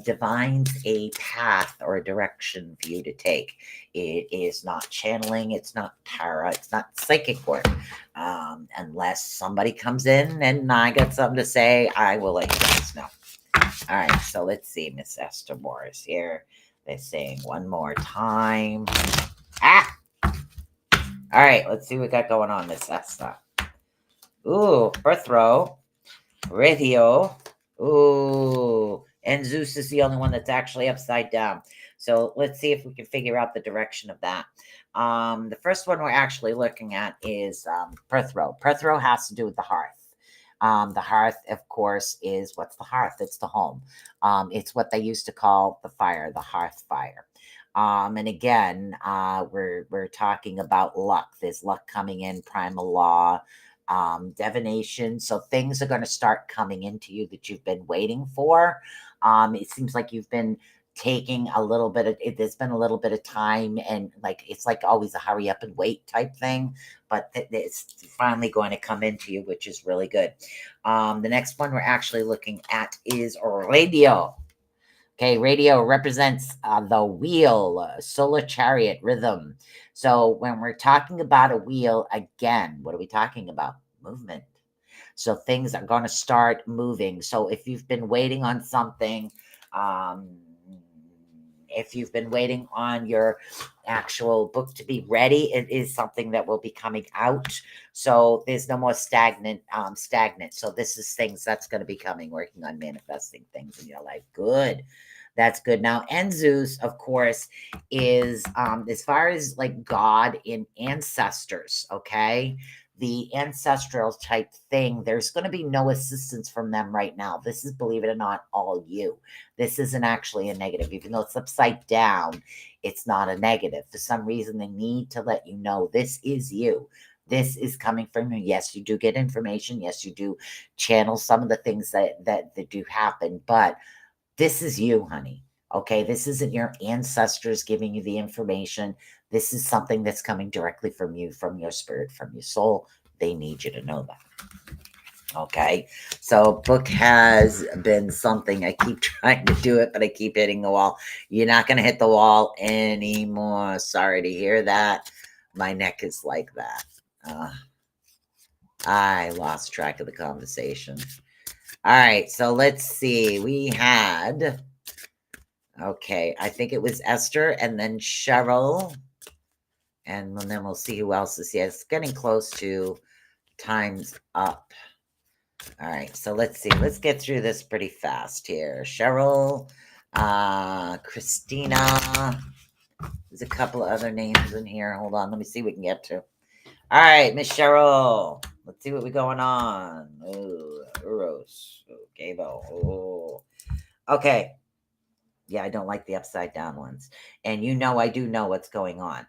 Speaker 2: divines a path or a direction for you to take. It is not channeling. It's not tarot. It's not psychic work. Unless somebody comes in and I got something to say, I will let you guys know. All right, so let's see. Miss Esther Morris here. They're saying one more time. Ah! All right, let's see what we got going on, Miss Esther. Ooh, birth row. Radio. Ooh, and Zeus is the only one that's actually upside down. So let's see if we can figure out the direction of that. The first one we're actually looking at is Perthrow. Perthrow has to do with the hearth. The hearth, of course, is what's the hearth? It's the home. It's what they used to call the fire, the hearth fire. And again, we're talking about luck. There's luck coming in, primal law, divination. So things are going to start coming into you that you've been waiting for. It seems like you've been taking a little bit of it. There's been a little bit of time, and like it's like always a hurry up and wait type thing, but it's finally going to come into you, which is really good. The next one we're actually looking at is radio. Okay, radio represents the wheel, solar chariot rhythm. So when we're talking about a wheel, again, what are we talking about? Movement. So things are going to start moving. So if you've been waiting on something, um, if you've been waiting on your actual book to be ready, it is something that will be coming out. So there's no more stagnant. So this is things that's going to be coming, working on manifesting things in your life. Good. That's good. Now, Enzus, of course, is as far as like God in ancestors, okay? The ancestral type thing, there's going to be no assistance from them right now. This is, believe it or not, all you. This isn't actually a negative. Even though it's upside down, it's not a negative. For some reason, they need to let you know this is you. This is coming from you. Yes, you do get information. Yes, you do channel some of the things that do happen, but this is you, honey. Okay, this isn't your ancestors giving you the information. This is something that's coming directly from you, from your spirit, from your soul. They need you to know that. Okay, so book has been something. I keep trying to do it, but I keep hitting the wall. You're not going to hit the wall anymore. Sorry to hear that. My neck is like that. I lost track of the conversation. All right, so let's see. We had, okay, I think it was Esther and then Cheryl. And then we'll see who else is here. It's getting close to time's up. All right, so let's see. Let's get through this pretty fast here. Cheryl, Christina. There's a couple of other names in here. Hold on, let me see what we can get to. All right, Miss Cheryl. Let's see what we're going on. Oh, Uros. Oh, Gabo. Oh. Okay. Yeah, I don't like the upside down ones. And you know I do know what's going on.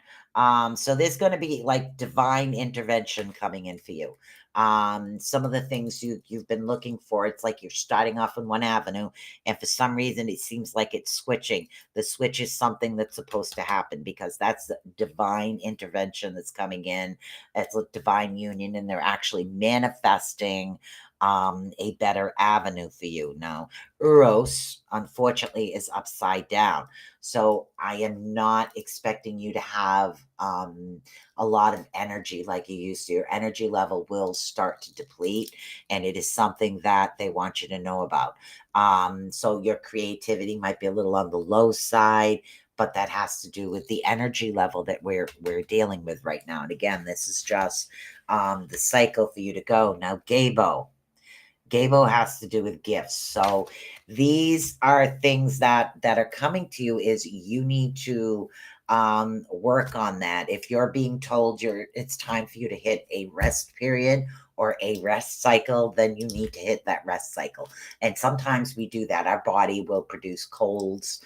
Speaker 2: So there's going to be like divine intervention coming in for you. Some of the things you've been looking for, it's like you're starting off in one avenue, and for some reason it seems like it's switching. The switch is something that's supposed to happen because that's the divine intervention that's coming in. It's a divine union, and they're actually manifesting a better avenue for you. Now, Uros, unfortunately, is upside down. So I am not expecting you to have a lot of energy like you used to. Your energy level will start to deplete, and it is something that they want you to know about. So your creativity might be a little on the low side, but that has to do with the energy level that we're dealing with right now. And again, this is just the cycle for you to go. Now, Gabo. Gabo has to do with gifts. So these are things that are coming to you is you need to work on that. If you're being told it's time for you to hit a rest period or a rest cycle, then you need to hit that rest cycle. And sometimes we do that. Our body will produce colds.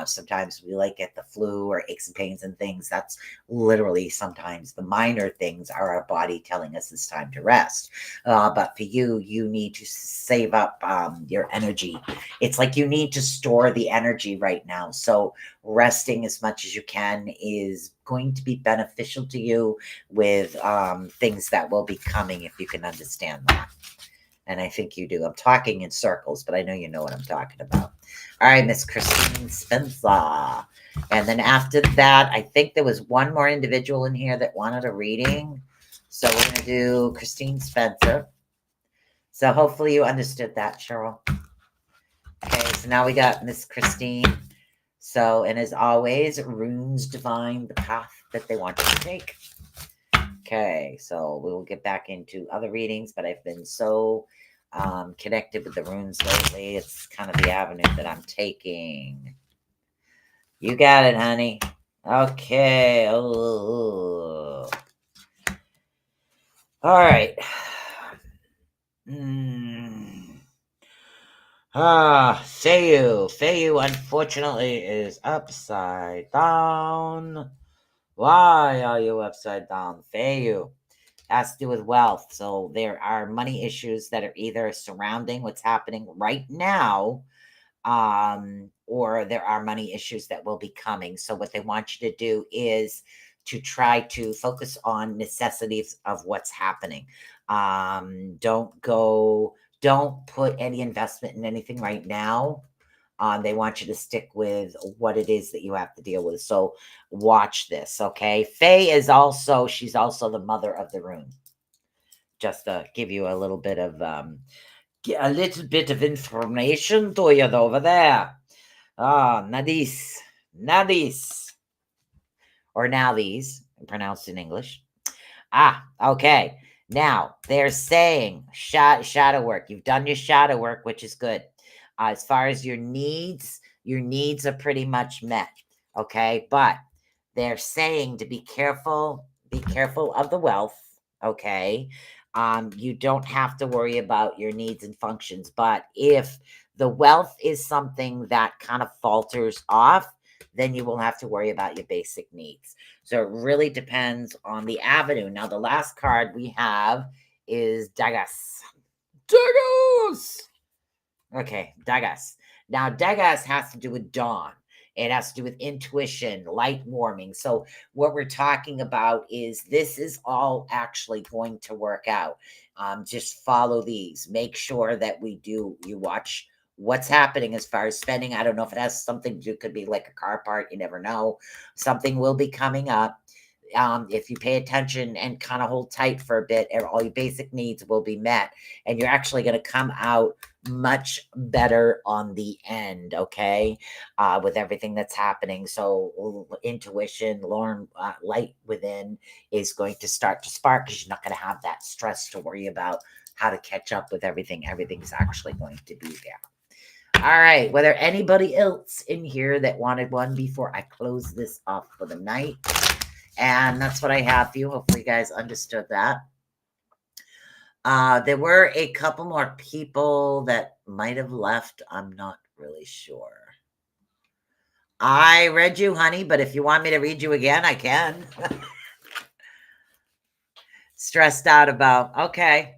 Speaker 2: Sometimes we like get the flu or aches and pains and things. That's literally sometimes the minor things are our body telling us it's time to rest. But for you, you need to save up your energy. It's like you need to store the energy right now. So resting as much as you can is going to be beneficial to you with things that will be coming, if you can understand that. And I think you do. I'm talking in circles, but I know you know what I'm talking about. All right, Miss Christine Spencer. And then after that, I think there was one more individual in here that wanted a reading. So we're going to do Christine Spencer. So hopefully you understood that, Cheryl. Okay, so now we got Miss Christine. So, and as always, runes divine the path that they want you to take. Okay, so we will get back into other readings, but I've been so connected with the runes lately. It's kind of the avenue that I'm taking. You got it, honey. Okay. Oh. All right. Feyu. Feyu, unfortunately, is upside down. Why are you upside down, Feyu? Has to do with wealth. So there are money issues that are either surrounding what's happening right now, or there are money issues that will be coming. So what they want you to do is to try to focus on necessities of what's happening. Don't put any investment in anything right now. They want you to stick with what it is that you have to deal with. So watch this, okay? Faye is also, she's also the mother of the rune. Just to give you a little bit of information to you over there. Nadis. Or now these, pronounced in English. Okay. Now, they're saying shadow work. You've done your shadow work, which is good. As far as your needs are pretty much met. Okay. But they're saying to be careful of the wealth. Okay. You don't have to worry about your needs and functions. But if the wealth is something that kind of falters off, then you will have to worry about your basic needs. So it really depends on the avenue. Now, the last card we have is Dagas. Okay, Dagas. Now, Dagas has to do with dawn. It has to do with intuition, light warming. So what we're talking about is this is all actually going to work out. Just follow these. Make sure that you watch what's happening as far as spending. I don't know if it has something to do, could be like a car part. You never know. Something will be coming up. If you pay attention and kind of hold tight for a bit, all your basic needs will be met. And you're actually going to come out much better on the end, okay, with everything that's happening. So intuition, light within is going to start to spark because you're not going to have that stress to worry about how to catch up with everything. Everything's actually going to be there. All right. Were there anybody else in here that wanted one before I close this off for the night? And that's what I have for you. Hopefully you guys understood that. There were a couple more people that might have left. I'm not really sure. I read you, honey, but if you want me to read you again, I can. Stressed out about, okay.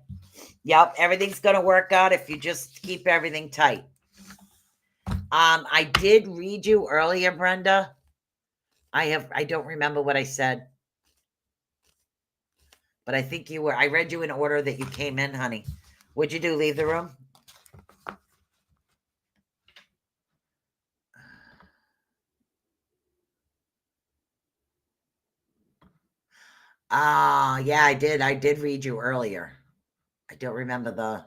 Speaker 2: Yep, everything's going to work out if you just keep everything tight. I did read you earlier, Brenda. I don't remember what I said. But I think I read you in order that you came in, honey. What'd you do? Leave the room? Yeah, I did. I did read you earlier. I don't remember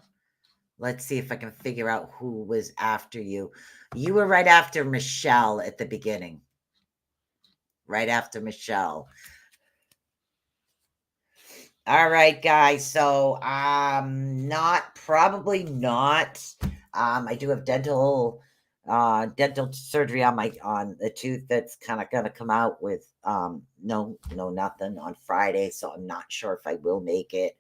Speaker 2: let's see if I can figure out who was after you. You were right after Michelle at the beginning. Right after Michelle. All right, guys. So, probably not. I do have dental surgery on the tooth that's kind of going to come out with, nothing on Friday. So I'm not sure if I will make it,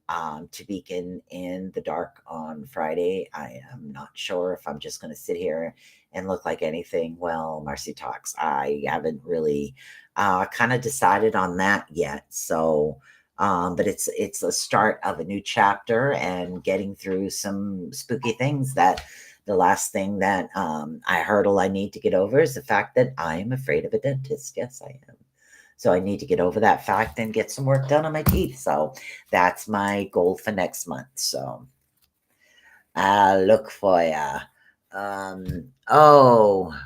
Speaker 2: to Beacon in the dark on Friday. I am not sure if I'm just going to sit here and look like anything. Well, Marcy talks. I haven't really, kind of decided on that yet. So, but it's a start of a new chapter and getting through some spooky things. That the last thing that hurdle I need to get over is the fact that I am afraid of a dentist. Yes, I am. So I need to get over that fact and get some work done on my teeth. So that's my goal for next month. So I'll look for ya.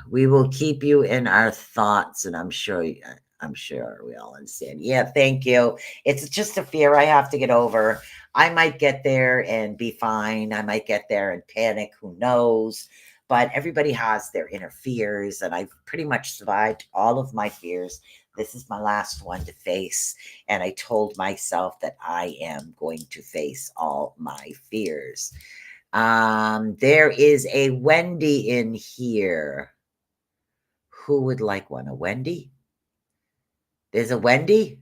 Speaker 2: We will keep you in our thoughts, and I'm sure we all understand. Yeah, thank you. It's just a fear I have to get over. I might get there and be fine. I might get there and panic. Who knows? But everybody has their inner fears, and I've pretty much survived all of my fears. This is my last one to face, and I told myself that I am going to face all my fears. There is a Wendy in here. Who would like one? A Wendy? There's a Wendy?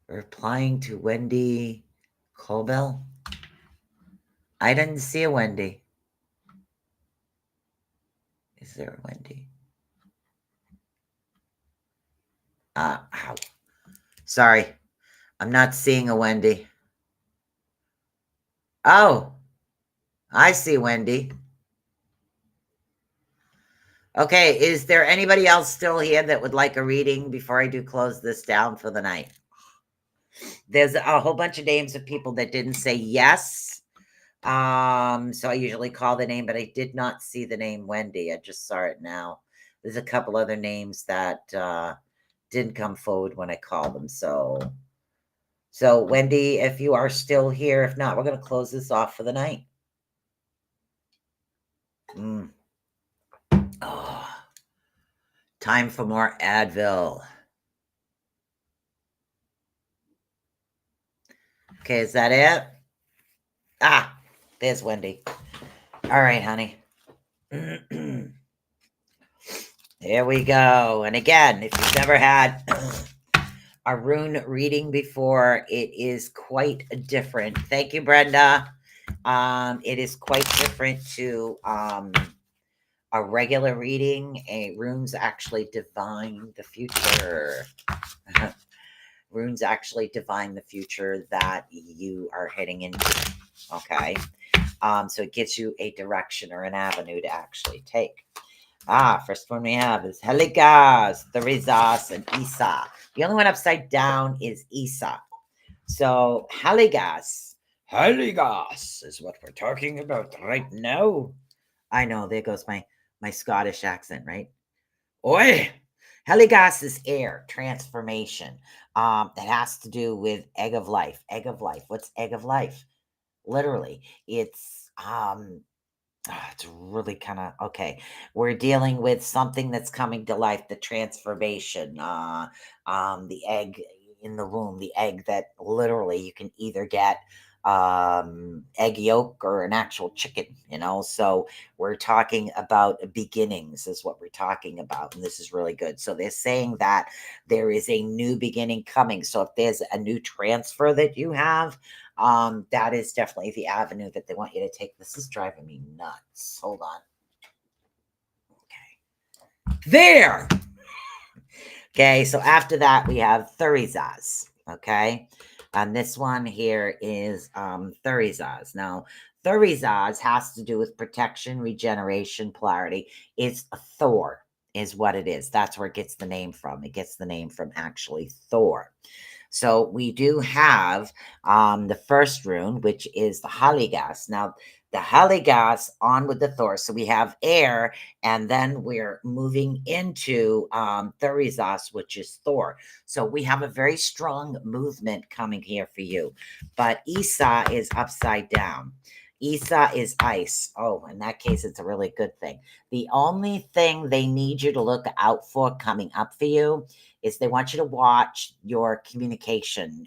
Speaker 2: Replying to Wendy Colbell? I didn't see a Wendy. Is there a Wendy? Ow. Sorry. I'm not seeing a Wendy. Oh, I see Wendy. Okay, is there anybody else still here that would like a reading before I do close this down for the night? There's a whole bunch of names of people that didn't say yes. So I usually call the name, but I did not see the name Wendy. I just saw it now. There's a couple other names that didn't come forward when I called them. So Wendy, if you are still here, if not, we're going to close this off for the night. Oh, time for more Advil. Okay, is that it? There's Wendy. All right, honey. There we go. And again, if you've never had a rune reading before, it is quite different. Thank you, Brenda. It is quite different to a regular reading. Runes actually divine the future. Runes actually divine the future that you are heading into. Okay. So it gives you a direction or an avenue to actually take. First one we have is Heligas, Therizas, and Isa. The only one upside down is Isa. So Heligas is what we're talking about right now. I know, there goes my Scottish accent, right? Oi! Heligas is air, transformation. That has to do with egg of life. Egg of life. What's egg of life? Literally, it's really kind of okay. We're dealing with something that's coming to life, the transformation, the egg in the womb, the egg that literally you can either get egg yolk or an actual chicken, so we're talking about beginnings is what we're talking about, and this is really good. So they're saying that there is a new beginning coming. So if there's a new transfer that you have, that is definitely the avenue that they want you to take. This is driving me nuts. Hold on. Okay. There. Okay, so after that we have Thurizaz. Okay. And this one here is Thurizaz. Now, Thurizaz has to do with protection, regeneration, polarity. It's a Thor, is what it is. That's where it gets the name from. It gets the name from actually Thor. So we do have the first rune, which is the Haligas. Now, the Haligas on with the Thor. So we have air, and then we're moving into Thurizas, which is Thor. So we have a very strong movement coming here for you. But Isa is upside down. Isa is ice. Oh, in that case, it's a really good thing. The only thing they need you to look out for coming up for you is they want you to watch your communication,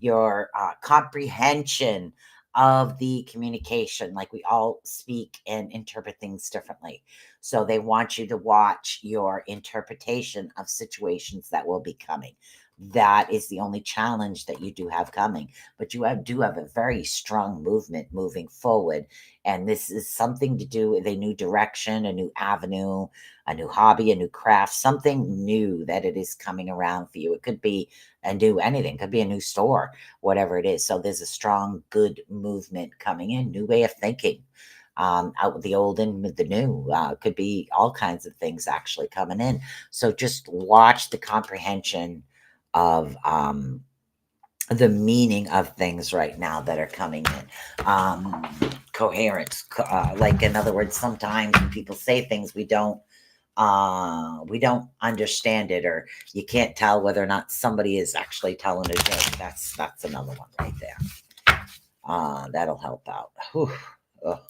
Speaker 2: your comprehension of the communication. Like, we all speak and interpret things differently. So they want you to watch your interpretation of situations that will be coming. That is the only challenge that you do have coming. But you do have a very strong movement moving forward. And this is something to do with a new direction, a new avenue, a new hobby, a new craft, something new that it is coming around for you. It could be a new anything, could be a new store, whatever it is. So there's a strong, good movement coming in, new way of thinking. out with the old and with the new. Could be all kinds of things actually coming in. So just watch the comprehension of the meaning of things right now that are coming in. Coherence, like in other words, sometimes when people say things we don't understand it, or you can't tell whether or not somebody is actually telling a joke. That's another one right there. That'll help out. Whew. Ugh.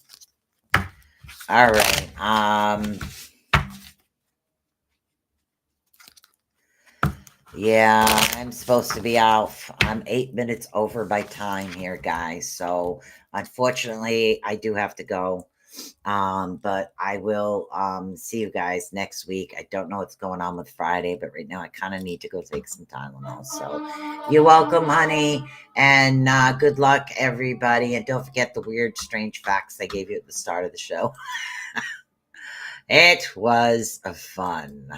Speaker 2: All right. Yeah, I'm supposed to be out. I'm 8 minutes over by time here, guys. So unfortunately, I do have to go. But I will see you guys next week. I don't know what's going on with Friday, but right now I kind of need to go take some Tylenol. So you're welcome, honey. And good luck, everybody. And don't forget the weird, strange facts I gave you at the start of the show. It was fun.